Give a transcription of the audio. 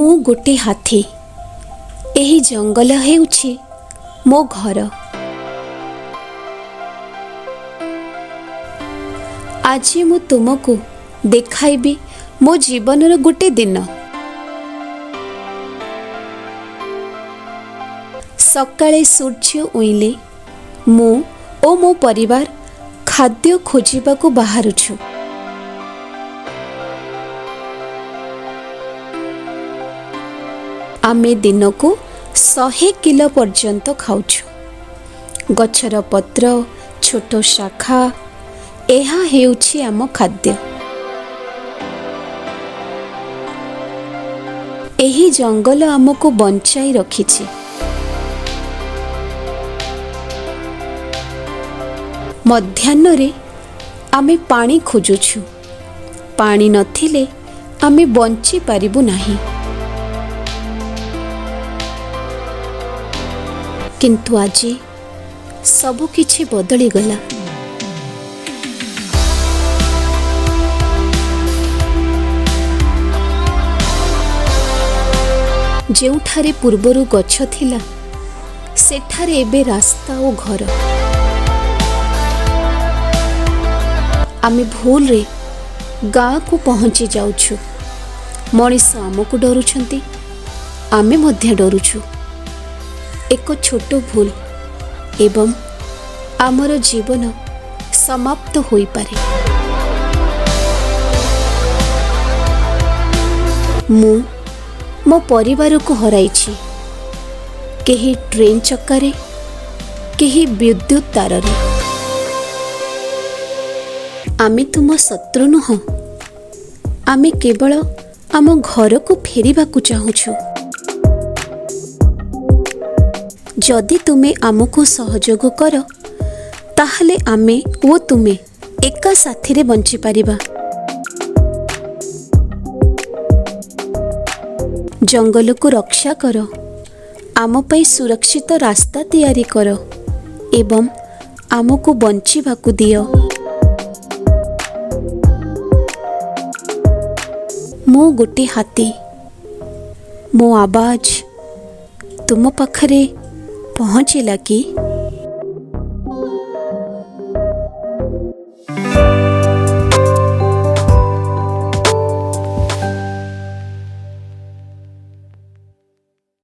ମୁଁ ଗୋଟେ ହାତୀ। ଏହି ଜଙ୍ଗଲ ହେଉଛି ମୋ ଘର। ଆଜି ମୁଁ ତୁମକୁ ଦେଖାଇବି ମୋ ଜୀବନର ଗୋଟେ ଦିନ। ସକାଳେ ସୂର୍ଯ୍ୟ ଉଇଁଲେ ମୁଁ ଓ ମୋ ପରିବାର ଖାଦ୍ୟ ଖୋଜିବାକୁ ବାହାରୁଛୁ। ଆମେ ଦିନକୁ 100 କିଲୋ ପର୍ଯ୍ୟନ୍ତ ଖାଉଛୁ। ଗଛର ପତ୍ର, ଛୋଟ ଶାଖା, ଏହା ହେଉଛି ଆମ ଖାଦ୍ୟ। ଏହି ଜଙ୍ଗଲ ଆମକୁ ବଞ୍ଚାଇ ରଖିଛି। ମଧ୍ୟାହ୍ନରେ ଆମେ ପାଣି ଖୋଜୁଛୁ। ପାଣି ନଥିଲେ ଆମେ ବଞ୍ଚିପାରିବୁ ନାହିଁ। କିନ୍ତୁ ଆଜି ସବୁକିଛି ବଦଳିଗଲା। ଯେଉଁଠାରେ ପୂର୍ବରୁ ଗଛ ଥିଲା, ସେଠାରେ ଏବେ ରାସ୍ତା ଓ ଘର। ଆମେ ଭୁଲରେ ଗାଁକୁ ପହଞ୍ଚି ଯାଉଛୁ। ମଣିଷ ଆମକୁ ଡରୁଛନ୍ତି, ଆମେ ମଧ୍ୟ ଡରୁଛୁ। ଏକ ଛୋଟ ଭୁଲ ଏବଂ ଆମର ଜୀବନ ସମାପ୍ତ ହୋଇପାରେ। ମୁଁ ମୋ ପରିବାରକୁ ହରାଇଛି, କେହି ଟ୍ରେନ୍ ଚକ୍କାରେ, କେହି ବିଦ୍ୟୁତ୍ ତାରରେ। ଆମେ ତୁମ ଶତ୍ରୁ ନୁହଁ, ଆମେ କେବଳ ଆମ ଘରକୁ ଫେରିବାକୁ ଚାହୁଁଛୁ। ଯଦି ତୁମେ ଆମକୁ ସହଯୋଗ କର, ତାହେଲେ ଆମେ ଓ ତୁମେ ଏକା ସାଥିରେ ବଞ୍ଚିପାରିବା। ଜଙ୍ଗଲକୁ ରକ୍ଷା କର, ଆମ ପାଇଁ ସୁରକ୍ଷିତ ରାସ୍ତା ତିଆରି କର ଏବଂ ଆମକୁ ବଞ୍ଚିବାକୁ ଦିଅ। ମୁଁ ଗୋଟେ ହାତୀ। ମୋ ଆବାଜ ତୁମ ପାଖରେ ପହଞ୍ଚିଲା କି?